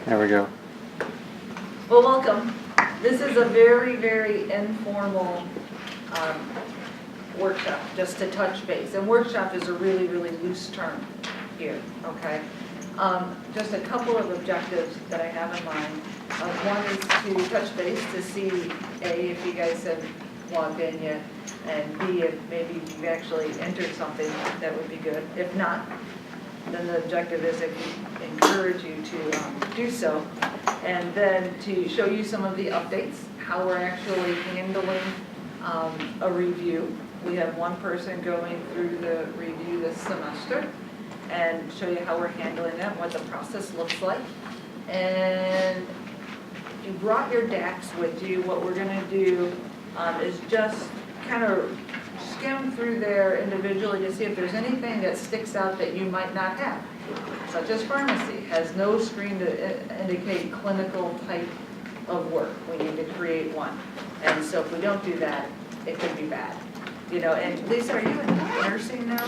There we go. Well, welcome. This is a very, very informal workshop, just to touch base. And workshop is a really, really loose term here, okay? Just a couple of objectives that I have in mind. One is to touch base to see, A, if you guys have logged in yet, and B, if maybe you've actually entered something, that would be good. If not, then the objective is to encourage you to do so. And then to show you some of the updates, how we're actually handling a review. We have one person going through the review this semester, and show you how we're handling that, what the process looks like. And if you brought your DACs with you, what we're gonna do is just kind of skim through there individually to see if there's anything that sticks out that you might not have, such as pharmacy has no screen to indicate clinical type of work. We need to create one. And so if we don't do that, it could be bad. You know, and Lisa, are you in nursing now?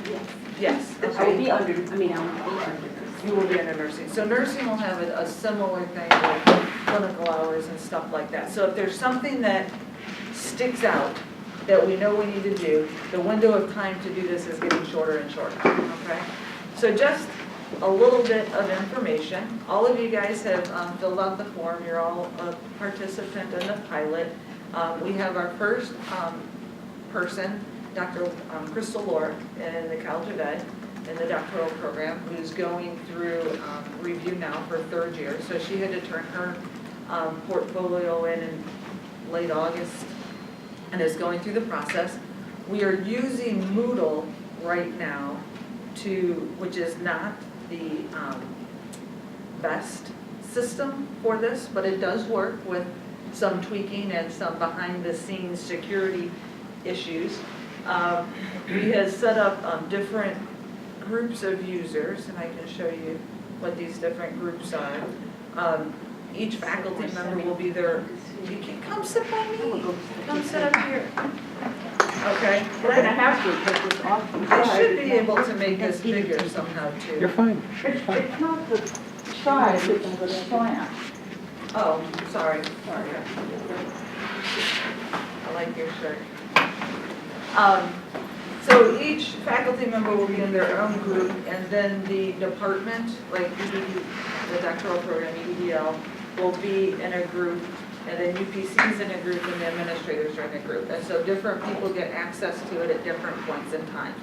Yes. Yes. I will Okay. be under, I mean, I will be under. You will be under nursing. So nursing will have a similar thing with clinical hours and stuff like that. So if there's something that sticks out that we know we need to do, the window of time to do this is getting shorter and shorter, okay? So just a little bit of information. All of you guys have filled out the form. You're all a participant in the pilot. We have our first person, Dr. Crystal Lord in the College of Ed in the doctoral program, who's going through review now for third year. So she had to turn her portfolio in late August and is going through the process. We are using Moodle right now which is not the best system for this, but it does work with some tweaking and some behind the scenes security issues. We have set up different groups of users, and I can show you what these different groups are. Each faculty member will be there. You can come sit by me. Come sit up here. Okay. We're gonna have to take this off. I should be able to make this bigger somehow You're too. fine. It's not the size, it's the slant. Oh, sorry. Sorry. I like your shirt. So each faculty member will be in their own group, and then the department, like the doctoral program, EDL, will be in a group, and then UPC is in a group, and the administrators are in a group. And so different people get access to it at different points in time.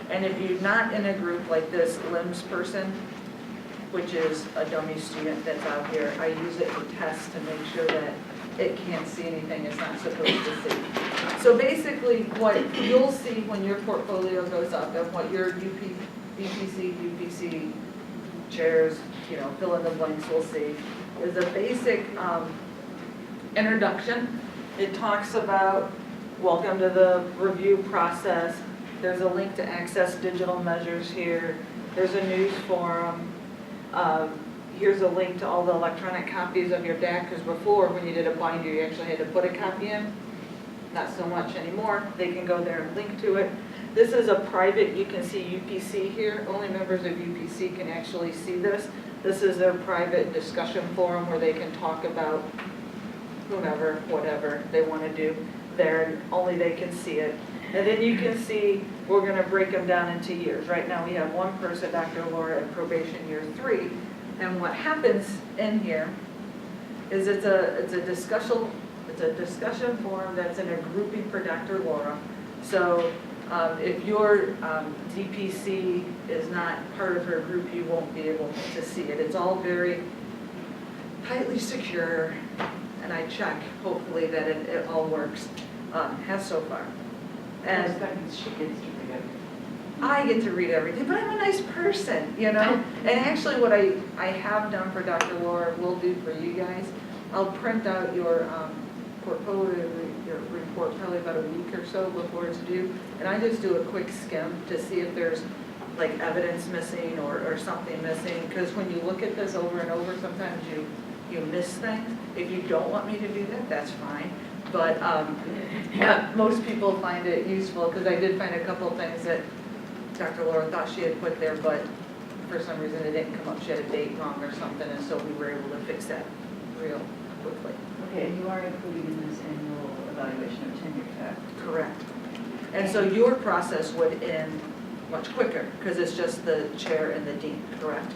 And if you're not in a group like this LIMS person, which is a dummy student that's out here, I use it to test to make sure that it can't see anything it's not supposed to see. So basically what you'll see when your portfolio goes up and what your UPC chairs, you know, fill in the blanks will see, is a basic introduction. It talks about welcome to the review process. There's a link to access digital measures here. There's a news forum. Here's a link to all the electronic copies of your DAC, because before, when you did a binder, you actually had to put a copy in. Not so much anymore. They can go there and link to it. This is a private, you can see UPC here. Only members of UPC can actually see this. This is their private discussion forum where they can talk about whomever, whatever they want to do there, and only they can see it. And then you can see, we're going to break them down into years. Right now we have one person, Dr. Laura, in probation year 3. And what happens in here is it's a discussion forum that's in a grouping for Dr. Laura. So if your DPC is not part of her group, you won't be able to see it. It's all very tightly secure, and I check, hopefully, that it all works, has so far. And She gets to read it. I get to read everything, but I'm a nice person, you know? And actually what I have done for Dr. Laura, will do for you guys, I'll print out your portfolio, your report probably about a week or so before it's due, and I just do a quick skim to see if there's like evidence missing or something missing, because when you look at this over and over, sometimes you miss things. If you don't want me to do that, that's fine. But yeah, most people find it useful, because I did find a couple things that Dr. Laura thought she had put there, but for some reason it didn't come up, she had a date wrong or something, and so we were able to fix that real quickly. Okay, and you are including in this annual evaluation of tenure track. Correct. And so your process would end much quicker, because it's just the chair and the dean, correct?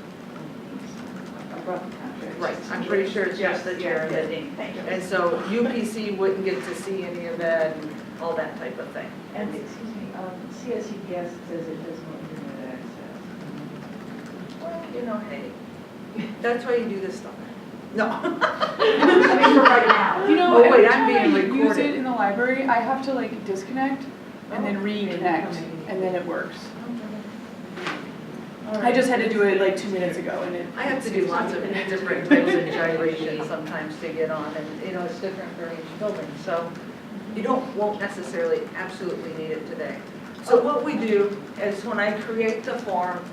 I brought the contract. Right, I'm pretty sure it's just the chair and the dean. Thank you. And so UPC wouldn't get to see any of that and all that type of thing. And excuse me, CSE guest says it has no internet access. Well, you know, hey, that's why you do this stuff. No. I mean, for right now. You know, Oh, wait, every I'm time being I use recorded. it in the library, I have to like disconnect and then reconnect, and then it works. I just had to do it like 2 minutes ago, and it. I have to do lots of different types of gyrations sometimes to get on, and you know, it's different for each building, so you won't necessarily absolutely need it today. So what we do is when I create the form,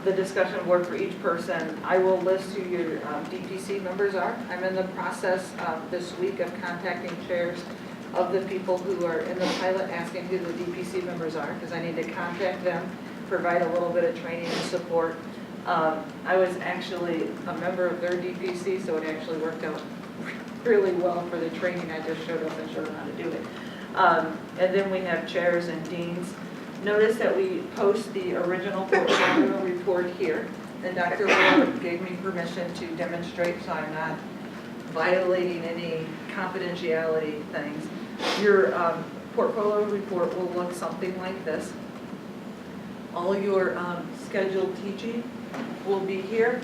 the discussion board for each person, I will list who your DPC members are. I'm in the process this week of contacting chairs of the people who are in the pilot, asking who the DPC members are, because I need to contact them, provide a little bit of training and support. I was actually a member of their DPC, so it actually worked out really well for the training. I just showed up and showed them how to do it. And then we have chairs and deans. Notice that we post the original portfolio report here, and Dr. Laura gave me permission to demonstrate, so I'm not violating any confidentiality things. Your portfolio report will look something like this. All your scheduled teaching will be here.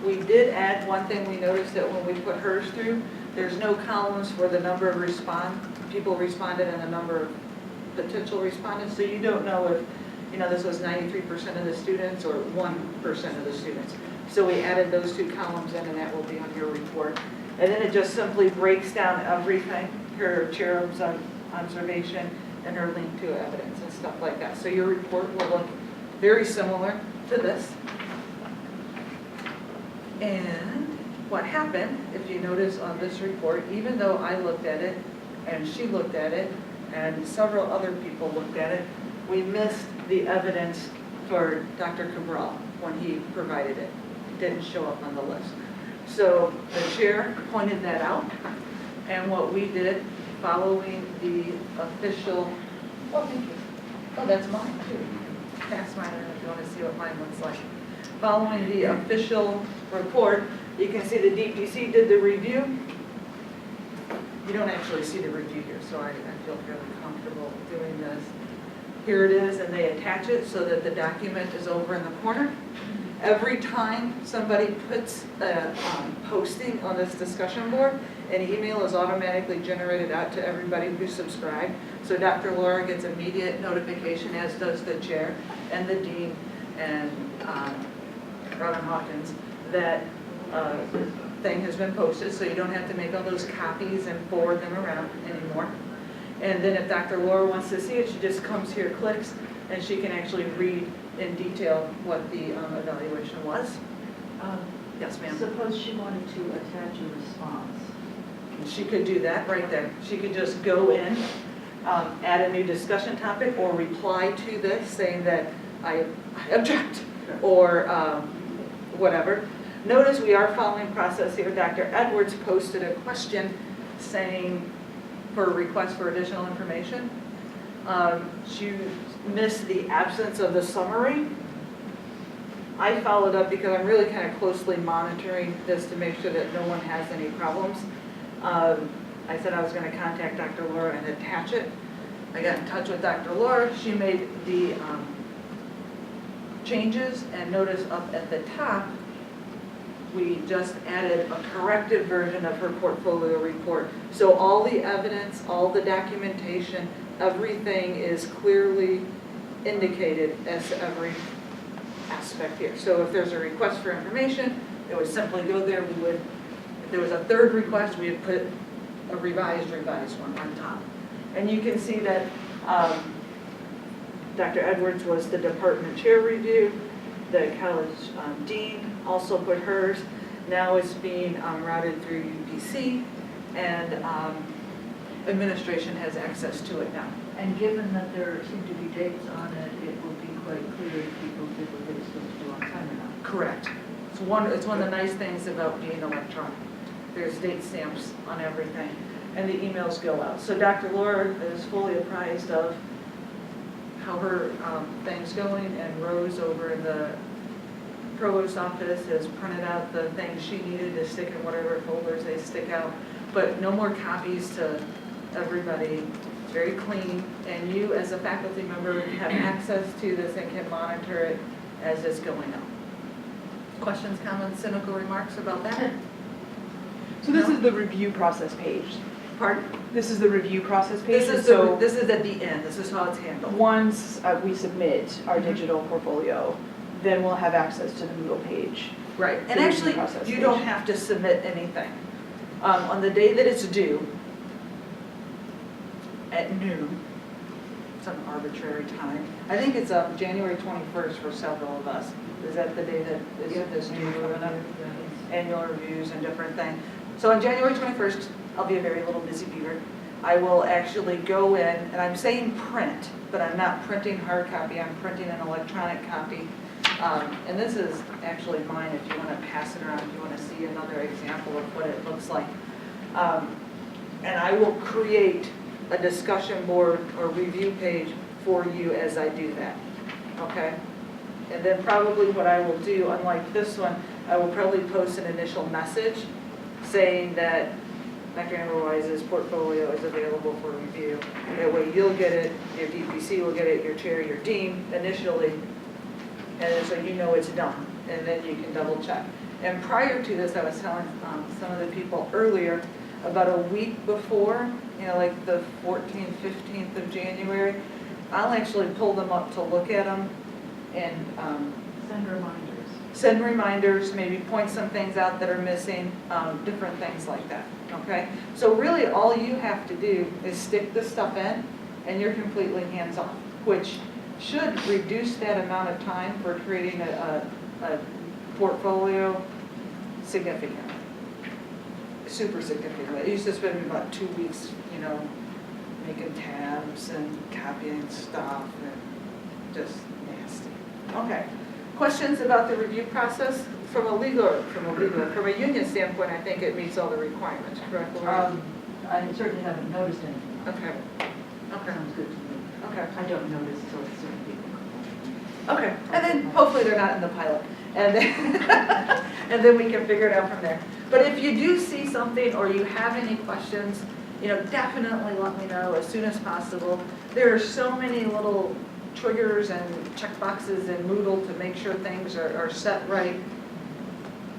We did add one thing. We noticed that when we put hers through, there's no columns for the number of people responded and the number of potential respondents, so you don't know if, you know, this was 93% of the students or 1% of the students. So we added those two columns in, and that will be on your report. And then it just simply breaks down everything, her chair observation and her link to evidence and stuff like that. So your report will look very similar to this. And what happened, if you notice on this report, even though I looked at it and she looked at it and several other people looked at it, we missed the evidence for Dr. Cabral when he provided it. It didn't show up on the list. So the chair pointed that out, and what we did, following the official, oh, thank you. Oh, that's mine too. Pass mine if you want to see what mine looks like. Following the official report, you can see the DPC did the review. You don't actually see the review here, so I feel fairly comfortable doing this. Here it is, and they attach it so that the document is over in the corner. Every time somebody puts a posting on this discussion board, an email is automatically generated out to everybody who's subscribed. So Dr. Laura gets immediate notification, as does the chair and the dean and Robin Hawkins, that thing has been posted, so you don't have to make all those copies and forward them around anymore. And then if Dr. Laura wants to see it, she just comes here, clicks, and she can actually read in detail what the evaluation was. Yes, ma'am. Suppose she wanted to attach a response. She could do that right there. She could just go in, add a new discussion topic, or reply to this saying that I object, or whatever. Notice we are following process here. Dr. Edwards posted a question saying for a request for additional information. She missed the absence of the summary. I followed up because I'm really kind of closely monitoring this to make sure that no one has any problems. I said I was going to contact Dr. Laura and attach it. I got in touch with Dr. Laura. She made the changes, and notice up at the top, we just added a corrected version of her portfolio report. So all the evidence, all the documentation, everything is clearly indicated as to every aspect here. So if there's a request for information, it would simply go there. We would, if there was a third request, we would put a revised one on top. And you can see that Dr. Edwards was the department chair review. The college dean also put hers. Now it's being routed through UPC, and administration has access to it now. And given that there seem to be dates on it, it will be quite clear if people did what they were supposed to do on time. Correct. It's one of the nice things about being electronic. There's date stamps on everything, and the emails go out. So Dr. Laura is fully apprised of how her thing's going, and Rose over in the provost office has printed out the things she needed to stick in whatever folders they stick out. But no more copies to everybody. It's very clean, and you as a faculty member have access to this and can monitor it as it's going out. Questions, comments, cynical remarks about that? So this is the review process page. Pardon? This is the review process page. This is so this is at the end. This is how it's handled. once we submit our digital portfolio, then we'll have access to the Moodle page. Right, the and review actually, process you page. don't have to submit anything. On the day that it's due, at noon, some arbitrary time, I think it's January 21st for several of us. Is that the day that is due coming up? Annual reviews and different things. So on January 21st, I'll be a very little busy beaver. I will actually go in, and I'm saying print, but I'm not printing hard copy, I'm printing an electronic copy. And this is actually mine if you want to pass it around, if you want to see another example of what it looks like. And I will create a discussion board or review page for you as I do that, okay? And then probably what I will do, unlike this one, I will probably post an initial message saying that Dr. Amber Wise's portfolio is available for review. That way you'll get it, your DPC will get it, your chair, your dean initially, and so you know it's done, and then you can double check. And prior to this, I was telling some of the people earlier, about a week before, you know, like the 14th, 15th of January, I'll actually pull them up to look at them and send reminders, maybe point some things out that are missing, different things like that, okay? So really all you have to do is stick the stuff in and you're completely hands-off, which should reduce that amount of time for creating a portfolio significantly, super significantly. It used to spend about 2 weeks, you know, making tabs and copying stuff and just nasty. Okay. Questions about the review process from a union standpoint? I think it meets all the requirements, correct, Laura? I certainly haven't noticed anything. Okay. Okay. Sounds good to me. Okay. I don't notice till certain people come Okay. And then hopefully they're not in the pilot, and then and then we can figure it out from there. But if you do see something or you have any questions, you know, definitely let me know as soon as possible. There are so many little triggers and checkboxes in Moodle to make sure things are set right.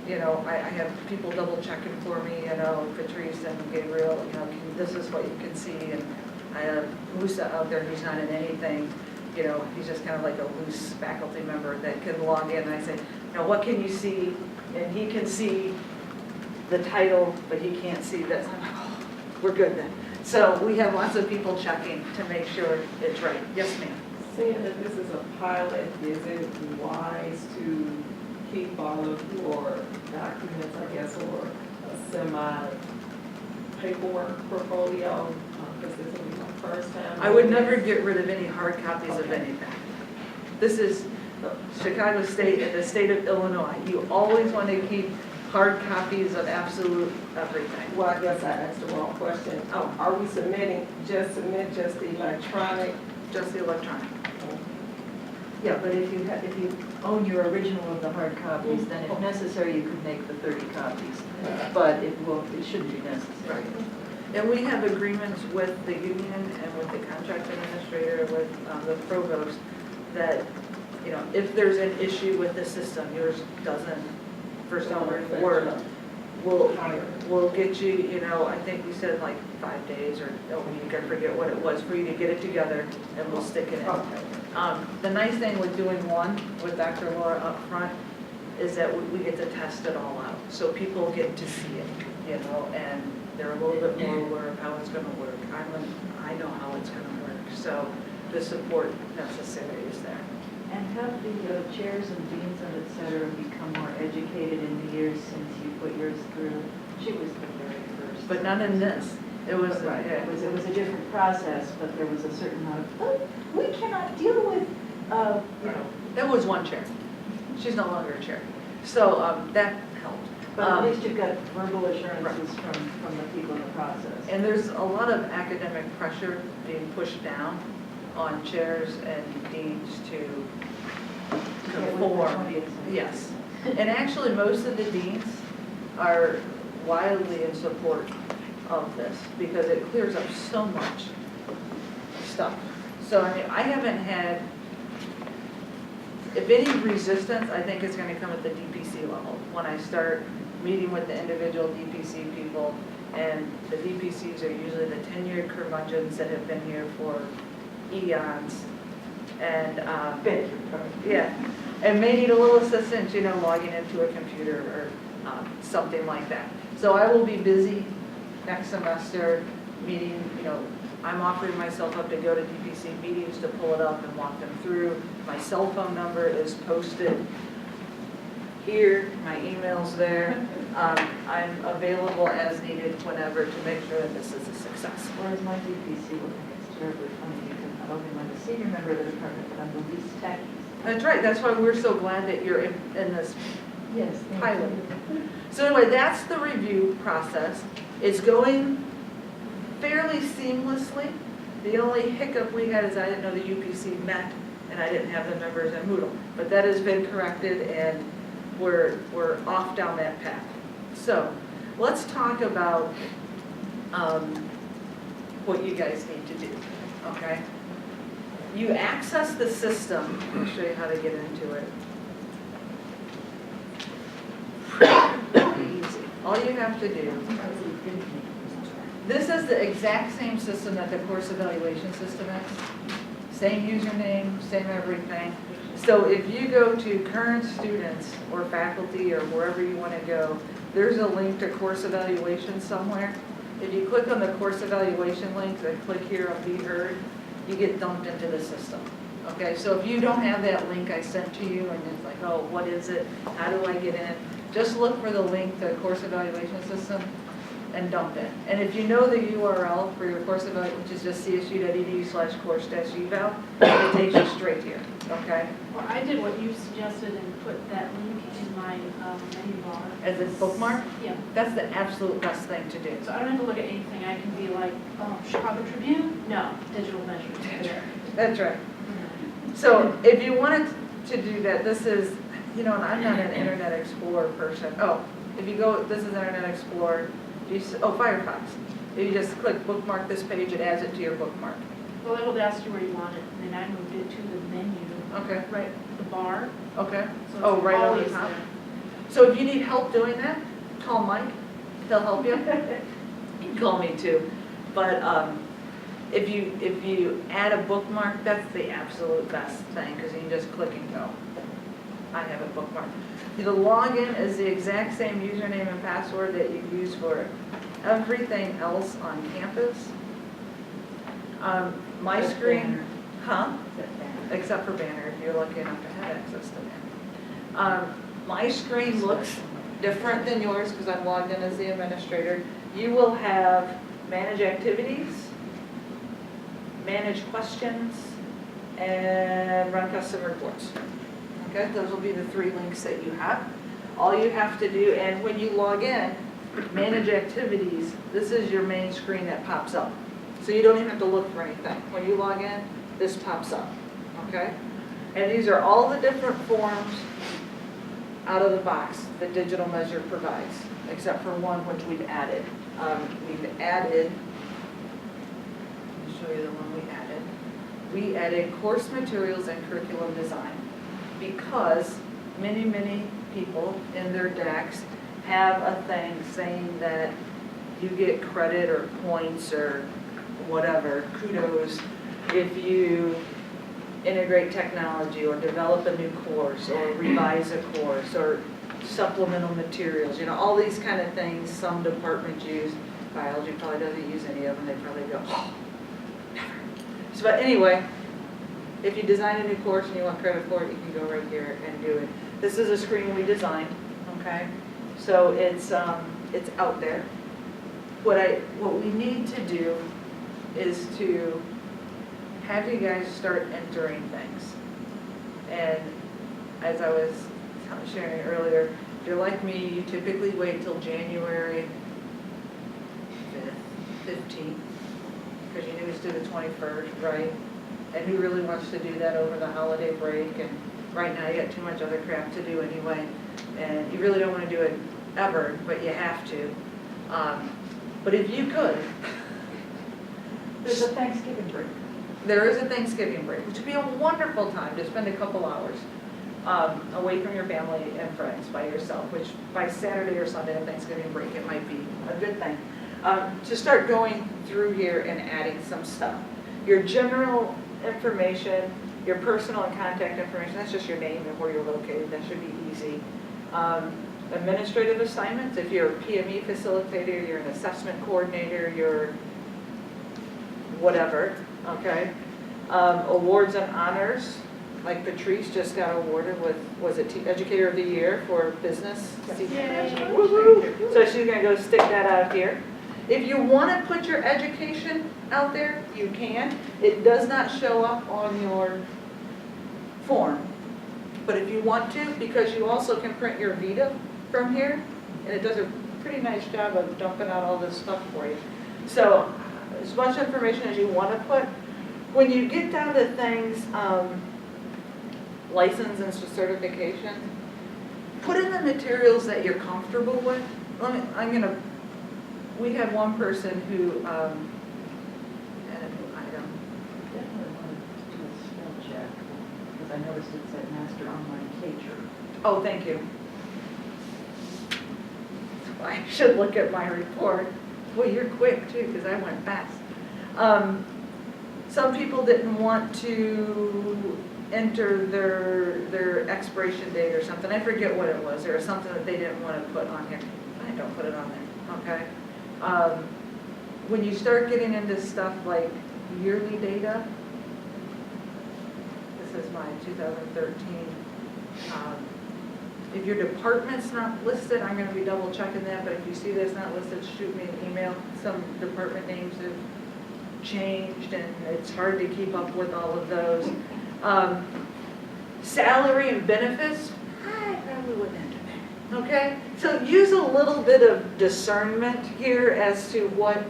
You know, I have people double checking for me, you know, Patrice and Gabriel, you know, this is what you can see, and I have Musa out there who's not in anything, you know, he's just kind of like a loose faculty member that can log in, and I say, you know, what can you see? And he can see the title, but he can't see this. I'm like, oh, we're good then. So we have lots of people checking to make sure it's right. Yes, ma'am. Seeing that this is a pilot, is it wise to keep all of your documents, I guess, or a semi-paperwork portfolio? Because this will be my first time. I would never get rid of any hard copies of anything. This is Chicago State and the state of Illinois. You always want to keep hard copies of absolute everything. Well, I guess I asked the wrong question. Oh. Are we submitting just the electronic? Just the electronic. Yeah, but if you own your original of the hard copies, then if necessary, you could make the 30 copies. But it shouldn't be necessary. Right. And we have agreements with the union and with the contract administrator, with the provost, that, you know, if there's an issue with the system, yours doesn't, for some reason, work, we'll get you, you know, I think we said like 5 days or a week, I forget what it was, for you to get it together, and we'll stick it in. The nice thing with doing one with Dr. Laura up front is that we get to test it all out. So people get to see it, you know, and they're a little bit more aware of how it's going to work. I know how it's going to work. So the support necessary is there. And have the chairs and deans and et cetera become more educated in the years since you put yours through? She was the very first. But none in this. It was, Right, yeah. it was a different process, but there was a certain amount of, oh, we cannot deal with, you know. That was one chair. She's no longer a chair. So that helped. But at least you've got verbal assurances from the people in the process. And there's a lot of academic pressure being pushed down on chairs and deans to conform. Yes. And actually, most of the deans are wildly in support of this because it clears up so much stuff. So, I mean, I haven't had, if any resistance, I think it's going to come at the DPC level. When I start meeting with the individual DPC people, and the DPCs are usually the tenured curmudgeons that have been here for eons. And, yeah, and may need a little assistance, you know, logging into a computer or something like that. So I will be busy next semester meeting, you know, I'm offering myself up to go to DPC meetings to pull it up and walk them through. My cell phone number is posted here, my email's there. I'm available as needed whenever to make sure that this is a success. Whereas my DPC working, it's terribly funny because not only am I the senior member of the department, but I'm the least techy. That's right, that's why we're so glad that you're in this Yes. pilot. So anyway, that's the review process. It's going fairly seamlessly. The only hiccup we had is I didn't know the UPC met and I didn't have the members in Moodle. But that has been corrected and we're off down that path. So let's talk about what you guys need to do, okay? You access the system. I'll show you how to get into it. Easy. All you have to do, this is the exact same system that the course evaluation system is. Same username, same everything. So if you go to current students or faculty or wherever you want to go, there's a link to course evaluation somewhere. If you click on the course evaluation link and click here on Be Heard, you get dumped into the system. Okay, so if you don't have that link I sent to you and it's like, oh, what is it? How do I get in? Just look for the link to the course evaluation system and dump it. And if you know the URL for your course evaluation, which is just csu.edu/course-eval, it takes you straight here, okay? Well, I did what you suggested and put that link in my menu bar. As a bookmark, Yeah, that's the absolute best thing to do. so I don't have to look at anything. I can be like, oh, Chicago Tribune? No, digital measures. That's right. So if you wanted to do that, this is, you know, and I'm not an Internet Explorer person. Oh, if you go, this is Internet Explorer. Firefox. If you just click bookmark this page, it adds it to your bookmark. Well, it'll ask you where you want it, and then I moved it to the menu, Okay. right, the bar. Okay. So it's Oh, right on the always top. there. So if you need help doing that, call Mike. He'll help you. You can call me too. But if you add a bookmark, that's the absolute best thing because you can just click and go. I have it bookmarked. The login is the exact same username and password that you use for everything else on campus. My screen, huh? Except for Banner, if you're lucky enough to have access to Banner. My screen looks different than yours because I'm logged in as the administrator. You will have manage activities, manage questions, and run custom reports. Okay, those will be the 3 links that you have. All you have to do, and when you log in, manage activities, this is your main screen that pops up. So you don't even have to look for anything. When you log in, this pops up, okay? And these are all the different forms out of the box that Digital Measure provides, except for one which we've added. We've added, let me show you the one we added. We added course materials and curriculum design because many, many people in their decks have a thing saying that you get credit or points or whatever, kudos, if you integrate technology or develop a new course or revise a course or supplemental materials, you know, all these kind of things some departments use. Biology probably doesn't use any of them. They probably go, oh, never. So, but anyway, if you design a new course and you want credit for it, you can go right here and do it. This is a screen we designed, okay? So it's out there. What we need to do is to have you guys start entering things. And as I was sharing earlier, if you're like me, you typically wait till January 15th, because you knew it's due the 21st, right? And who really wants to do that over the holiday break? And right now, you got too much other crap to do anyway, and you really don't want to do it ever, but you have to. But if you could, There's a Thanksgiving break. there is a Thanksgiving break, which would be a wonderful time to spend a couple hours away from your family and friends by yourself, which by Saturday or Sunday of Thanksgiving break, it might be a good thing. To start going through here and adding some stuff. Your general information, your personal and contact information, that's just your name and where you're located, that should be easy. Administrative assignments, if you're a PME facilitator, you're an assessment coordinator, you're whatever, okay? Awards and honors, like Patrice just got awarded with, was it Educator of the Year for business? Yay. Woo-hoo. So she's gonna go stick that out here. If you wanna put your education out there, you can. It does not show up on your form. But if you want to, because you also can print your Vita from here, and it does a pretty nice job of dumping out all this stuff for you. So, as much information as you want to put. When you get down to things, license and certification, put in the materials that you're comfortable with. We had one person who, had a new item. Definitely want to do a spell check, because I noticed it said Master Online Teacher. Oh, thank you. I should look at my report. Well, you're quick too, because I went fast. Some people didn't want to enter their expiration date or something. I forget what it was. There was something that they didn't want to put on here. I don't put it on there, okay? When you start getting into stuff like yearly data, this is my 2013. If your department's not listed, I'm gonna be double checking that, but if you see that's not listed, shoot me an email. Some department names have changed and it's hard to keep up with all of those. Salary and benefits, I probably wouldn't enter that, okay? So use a little bit of discernment here as to what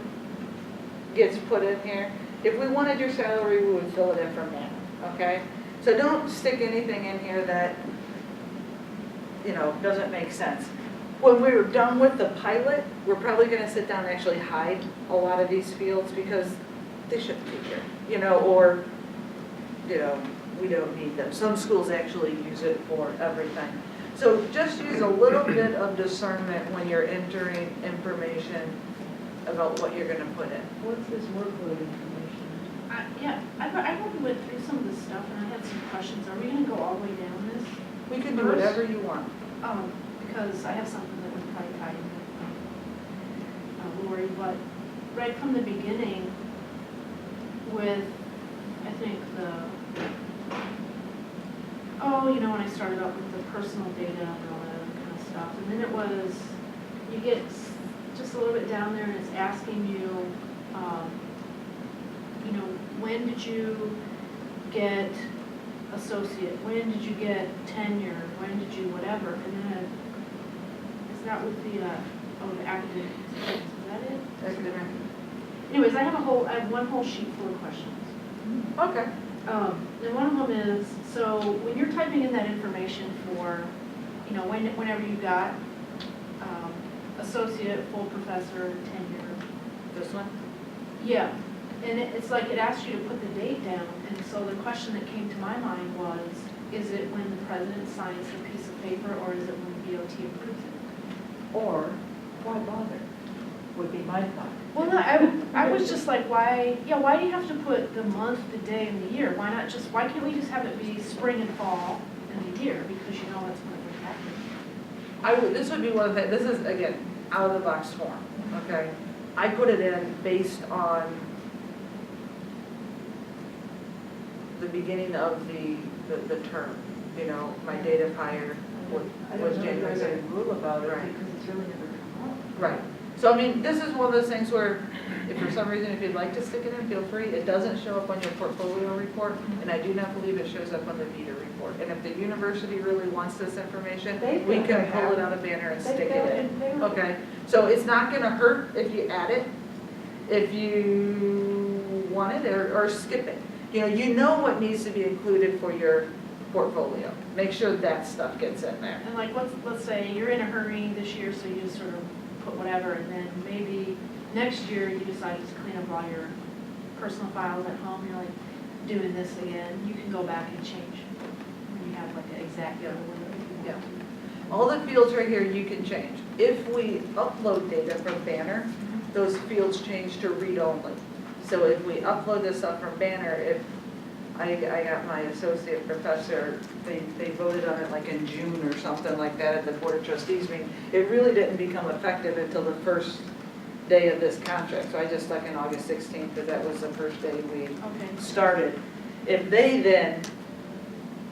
gets put in here. If we wanted your salary, we would fill it in from that, okay? So don't stick anything in here that, you know, doesn't make sense. When we're done with the pilot, we're probably gonna sit down and actually hide a lot of these fields because they shouldn't be here, you know, or, you know, we don't need them. Some schools actually use it for everything. So just use a little bit of discernment when you're entering information about what you're gonna put in. What's this workload information? I probably went through some of this stuff and I had some questions. Are we gonna go all the way down this? We can do whatever you want. Because I have something that would probably tie in with Lori, but right from the beginning with, I think when I started out with the personal data and all that other kind of stuff, and then it was, you get just a little bit down there and it's asking you, when did you get associate, when did you get tenure, when did you whatever, and then it's not with the academic, is that it? Academic. Anyways, I have one whole sheet full of questions. Okay. And one of them is, so when you're typing in that information for, whenever you got associate, full professor, tenure. This one? Yeah, and it's like it asks you to put the date down, and so the question that came to my mind was, is it when the president signs the piece of paper, or is it when the DOT approves it? Or, why bother, would be my thought. Well, no, I was just like, why do you have to put the month, the day, and the year? Why can't we just have it be spring and fall and the year, because that's when it would happen. This would be one of the, this is, again, out of the box form, okay? I put it in based on the beginning of the term, my date of hire was I don't know if you January guys are 2nd. rule about it, Right. because it's really never come up. Right. So I mean, this is one of those things where, if for some reason, if you'd like to stick it in, feel free. It doesn't show up on your portfolio report, and I do not believe it shows up on the VITA report. And if the university really wants this information, we can pull it out of Banner and stick it in. Okay, so it's not gonna hurt if you add it, if you want it, or skip it. You know what needs to be included for your portfolio. Make sure that stuff gets in there. And like, let's say you're in a hurry this year, so you just sort of put whatever, and then maybe next year you decide to clean up all your personal files at home, you're like doing this again, you can go back and change when you have like an exact window. Yeah. All the fields right here you can change. If we upload data from Banner, those fields change to read only. So if we upload this up from Banner, if I got my associate professor, they voted on it like in June or something like that at the Board of Trustees meeting. It really didn't become effective until the first day of this contract. So I just stuck in August 16th because that was the first day we started. If they then,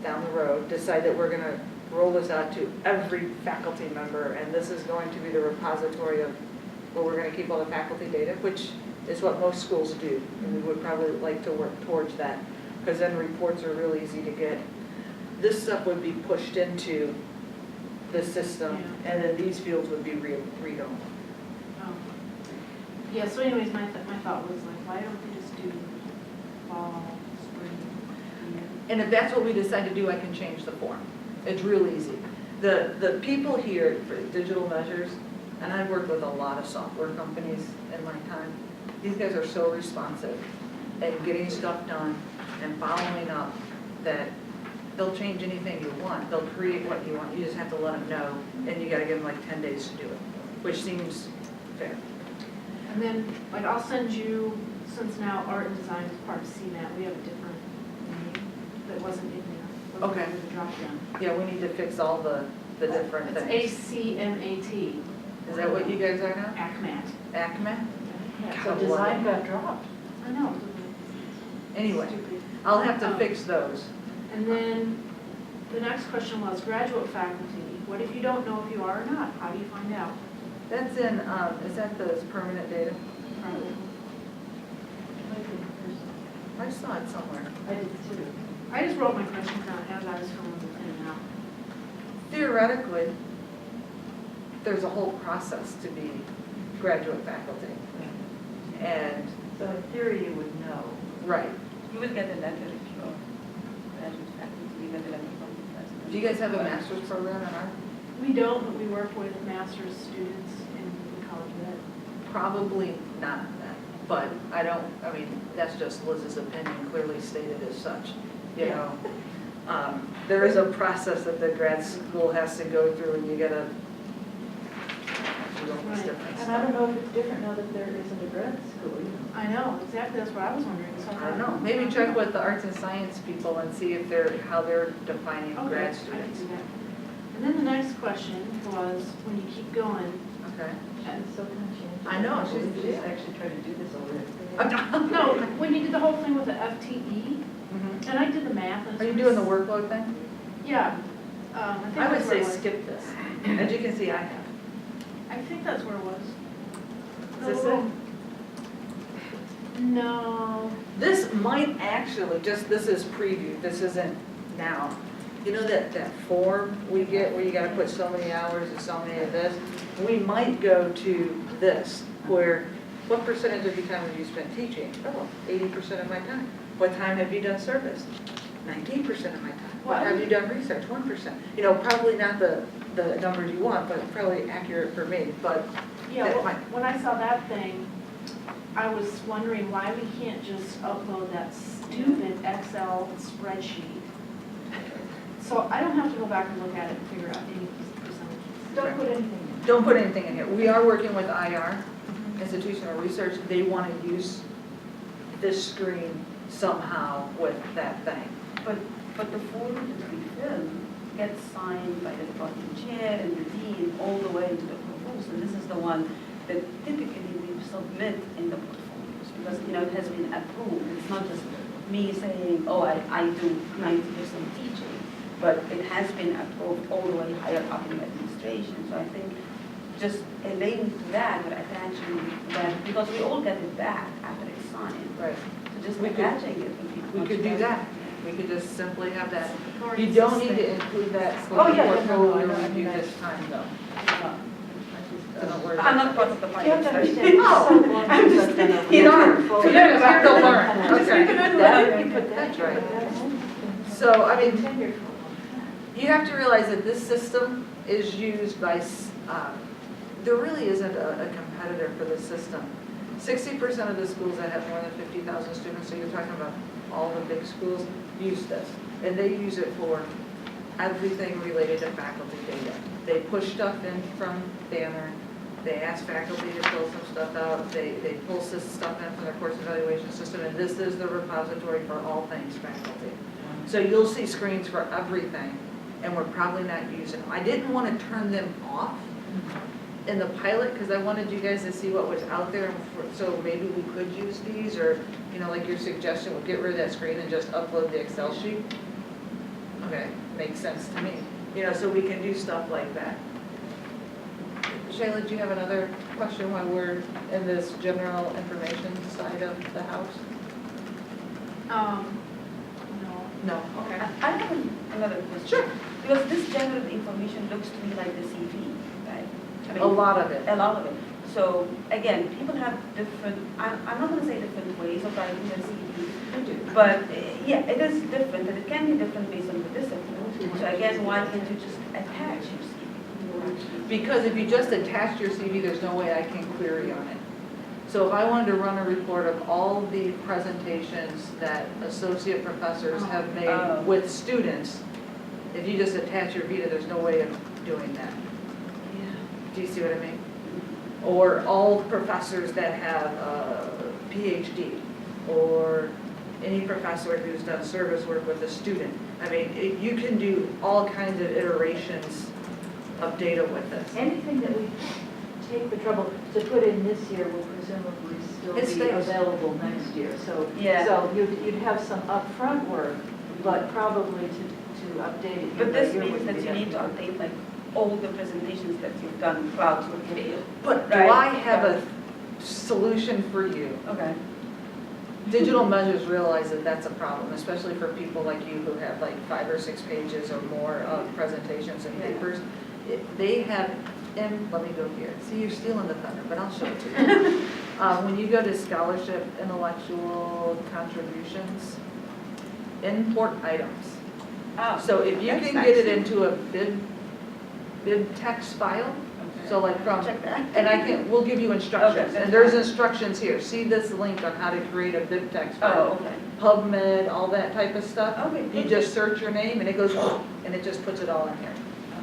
down the road, decide that we're gonna roll this out to every faculty member and this is going to be the repository of where we're gonna keep all the faculty data, which is what most schools do. And we would probably like to work towards that, because then reports are real easy to get. This stuff would be pushed into the system, and then these fields would be read-only. Yeah, so anyways, my thought was like, why don't we just do fall, spring, And if that's what we decide to do, I can change the form. It's real easy. The people here for digital measures, and I've worked with a lot of software companies in my time, these guys are so responsive and getting stuff done and following up that they'll change anything you want. They'll create what you want. You just have to let them know, and you gotta give them like 10 days to do it, which seems fair. And then, like, I'll send you, since now art and design is part of CMAT, we have a different name that wasn't in there. Wasn't Okay. under the drop down. Yeah, we need to fix all the different things. It's ACMAT. Is that what you guys are now? ACMAT. ACMA? Yeah, so design got dropped. I know. Anyway, Stupid. I'll have to fix those. And then the next question was graduate faculty. What if you don't know if you are or not? How do you find out? That's in, is that the permanent data? I saw it somewhere. I did too. I just wrote my questions down as I was filling the thing out. Theoretically, there's a whole process to be graduate faculty. And, So in theory, you would know. right. You will get a letter if you're graduate faculty, you get a letter from the president. Do you guys have a master's program in art? We don't, but we work with master's students in the college of ed. Probably not then, but I don't, I mean, that's just Liz's opinion, clearly stated as such, you Yeah. know. There is a process that the grad school has to go through and you gotta do all this Right. different And I don't stuff. know if it's different now that there isn't a grad school, you know. I know, exactly, that's what I was wondering. So I don't know, maybe check with the arts and science people and see if how they're defining Okay, grad I can students. do that. And then the next question was, when you keep going, Okay. She's so conscientious. I know, She's she's- actually tried to do this already. no, when you did the whole thing with the FTE, Mhm. and I did the math. and Are you it's- doing the workload thing? Yeah. I think I would that's where say it was. skip this. As you can see, I have. I think that's where it was. Is this No. it? No. This might actually, this is preview, this isn't now. You know that form we get where you gotta put so many hours and so many of this? We might go to this, where, what percentage of your time have you spent teaching? Oh, 80% of my time. What time have you done service? 19% of my time. What have you done research? 1%. You know, probably not the numbers you want, but probably accurate for me, but Yeah, that well, might. when I saw that thing, I was wondering why we can't just upload that stupid Excel spreadsheet. So I don't have to go back and look at it and figure out any percentages. Don't put anything in. Don't put anything in here. We are working with IR, Institutional Research. They want to use this screen somehow with that thing. But the form that we fill gets signed by the department chair and the dean all the way to the proposal. This is the one that typically we submit in the portfolios because, you know, it has been approved. It's not just me saying, oh, I do 90% teaching, but it has been approved all the way higher up in the administration. So I think just a link to that, but attaching that, because we all get it back after it's signed. Right. So just We could- attaching it would be We much could do better. that. We could just simply have that. Or You it's don't just need like- to include that Oh, yeah, no, portfolio no, I review mean, this time though. No. I don't worry I'm about not part of the You have finance to study. understand, it's so No, long I'm since just- I've done a you real know, portfolio. so you're just to learn, Just okay. keep it in there, you put that, That's right. that's- So, I mean, Tenured for a long time. you have to realize that this system is used by, there really isn't a competitor for this system. 60% of the schools that have more than 50,000 students, so you're talking about all the big schools, use this. And they use it for everything related to faculty data. They push stuff in from Banner, they ask faculty to fill some stuff out, they pull this stuff in from their course evaluation system, and this is the repository for all things faculty. So you'll see screens for everything, and we're probably not using them. I didn't want to turn them off in the pilot, because I wanted you guys to see what was out there, so maybe we could use these, or, you know, like your suggestion, we'll get rid of that screen and just upload the Excel sheet. Okay, makes sense to me. You know, so we can do stuff like that. Shayla, do you have another question while we're in this general information side of the house? No. No, okay. I have another question. Sure. Because this general information looks to me like the CV, right? I mean, A lot of it. A lot of it. So again, people have different, I'm not gonna say different ways of writing their CV, I do. but yeah, it is different, and it can be different based on the discipline. So again, why can't you just attach your CV? Because if you just attach your CV, there's no way I can query on it. So if I wanted to run a report of all the presentations that associate professors have Oh. made with students, if you just attach your Vita, there's no way of doing that. Do you see what I mean? Or all professors that have a PhD, or any professor who's done service work with a student. I mean, you can do all kinds of iterations of data with this. Anything that we take the trouble to put in this year will presumably It still be stays. available next year. So, Yeah. so you'd have some upfront work, but probably to update it. But year by this year means wouldn't that be you that need to difficult. update like all the presentations that you've done throughout your career. But do Right. I have a solution for you? Okay. Digital measures realize that that's a problem, especially for people like you who have like 5 or 6 pages or more of presentations and Yeah. papers. They have, and let me go here. See, you're stealing the thunder, but I'll show it to you. When you go to scholarship intellectual contributions, import items. Oh, So if you that's can get it nice. into a bib text file, so like from, Check that. and I can, we'll give you instructions, Okay, that's and there's fine. instructions here. See this link on how to create a bib text Oh, file. okay. PubMed, all that type of stuff. Okay. You just search your name and it goes, and it just puts it all in here.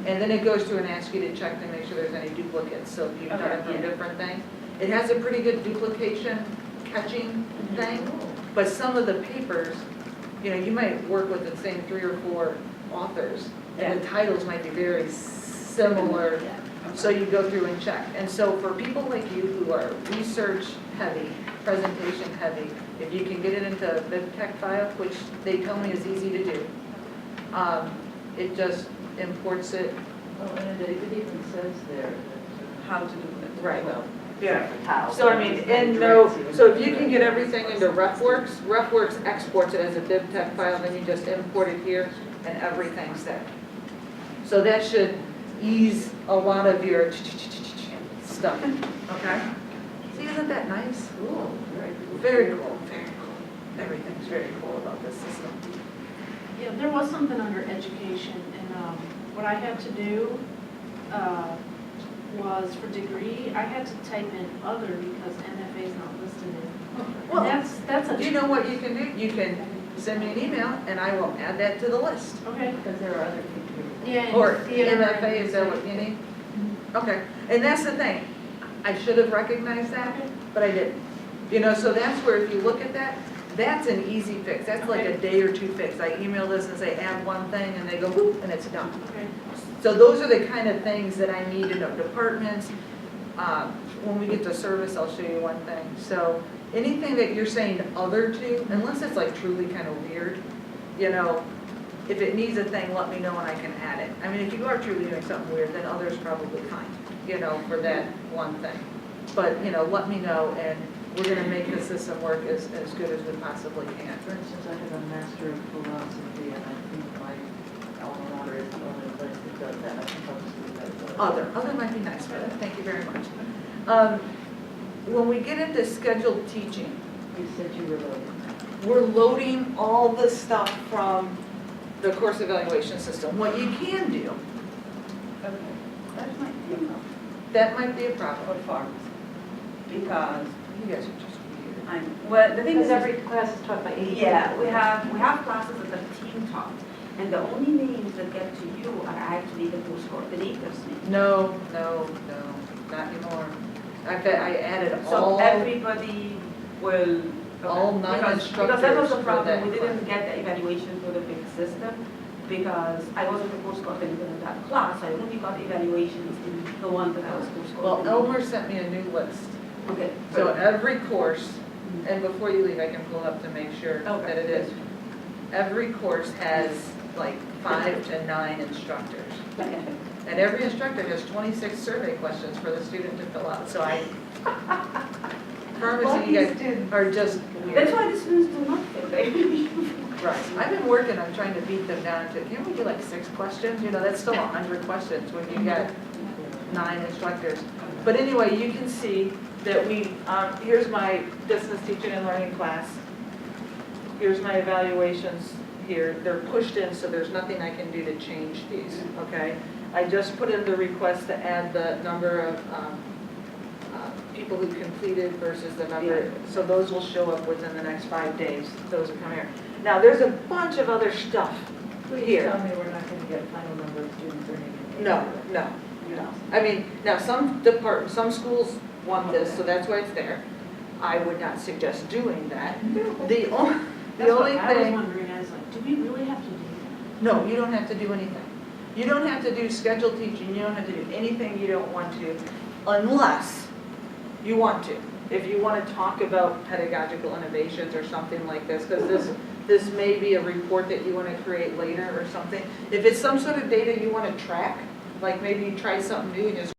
And then it goes through and asks you to check to make sure there's any duplicates, so if you've done it Okay, from yeah. different things. It has a pretty good duplication catching thing, but some of the papers, you know, you might work with the same 3 or 4 authors, and the titles might be very similar, Yeah. so you go through and check. And so for people like you who are research heavy, presentation heavy, if you can get it into a BibTeX file, which they tell me is easy to do, it just imports it. Oh, and it even says there that. How to do it. Right. Yeah. How. So I mean, and no, so if you can get everything into RefWorks exports it as a BibTeX file, then you just import it here, and everything's there. So that should ease a lot of your stuff, okay? See, isn't that nice? Cool, very cool. Very cool, very cool. Everything's very cool about this system. Yeah, there was something under education, and what I had to do was for degree, I had to type in other because NFA is not listed in. Well, And that's a. you know what you can do? You can send me an email, and I will add that to the list. Okay. Because there are other people. Yeah. and Or theater MFA, and is that what you need? Okay, and that's the thing, I should have recognized that, but I didn't. You know, so that's where if you look at that, that's an easy fix, that's like a day or 2 fix. I email this and say add one thing, and they go whoop, and it's done. Okay. So those are the kind of things that I need in our departments. When we get to service, I'll show you one thing. So anything that you're saying other to, unless it's like truly kind of weird, you know, if it needs a thing, let me know and I can add it. I mean, if you are truly doing something weird, then other's probably fine. you know, for that one thing. But, you know, let me know, and we're gonna make the system work as good as we possibly can. For instance, I have a master of philosophy, and I think my alma mater is the only place that does that. I think I'll just leave that as a- Other might be nice, but thank you very much. When we get into scheduled teaching, You said you were loading. we're loading all the stuff from the course evaluation system. What you can do, Okay, that might be a problem that might be a for problem. pharmacy, because You guys are just weird. well, the thing is. Because every class is taught by 80. Yeah, we have classes that the team taught, and the only names that get to you are actually the course coordinators' names. No, not anymore. I bet I added So all, everybody will. all 9 Because that was instructors the for problem, that we didn't class. get the evaluation for the big system, because I wasn't the course coordinator in that class, I only got evaluations in the one that I was course Well, coordinator. Elmer sent me a new list. Okay. So every course, and before you leave, I can pull it up to make sure Okay. that it is. Every course has like 5 to 9 instructors. And every instructor has 26 survey questions for the student to fill out. So I promise you, you guys are just That's weird. why the students do nothing, they. Right. I've been working on trying to beat them down to, can't we do like 6 questions? You know, that's still 100 questions when you get 9 instructors. But anyway, you can see that here's my distance teaching and learning class. Here's my evaluations here. They're pushed in, so there's nothing I can do to change these, okay? I just put in the request to add the number of people who completed versus the number, so those will show up within the next 5 days. Those will come here. Now, there's a bunch of other stuff Please here. tell me we're not going to get final number of students or anything. No. I mean, now, some schools want this, so that's why it's there. I would not suggest doing that. The only That's what I was thing, wondering, I was like, do we really have to do that? no, you don't have to do anything. You don't have to do scheduled teaching, you don't have to do anything you don't want to, unless you want to. If you want to talk about pedagogical innovations or something like this, because this may be a report that you want to create later or something. If it's some sort of data you want to track, like maybe you try something new and just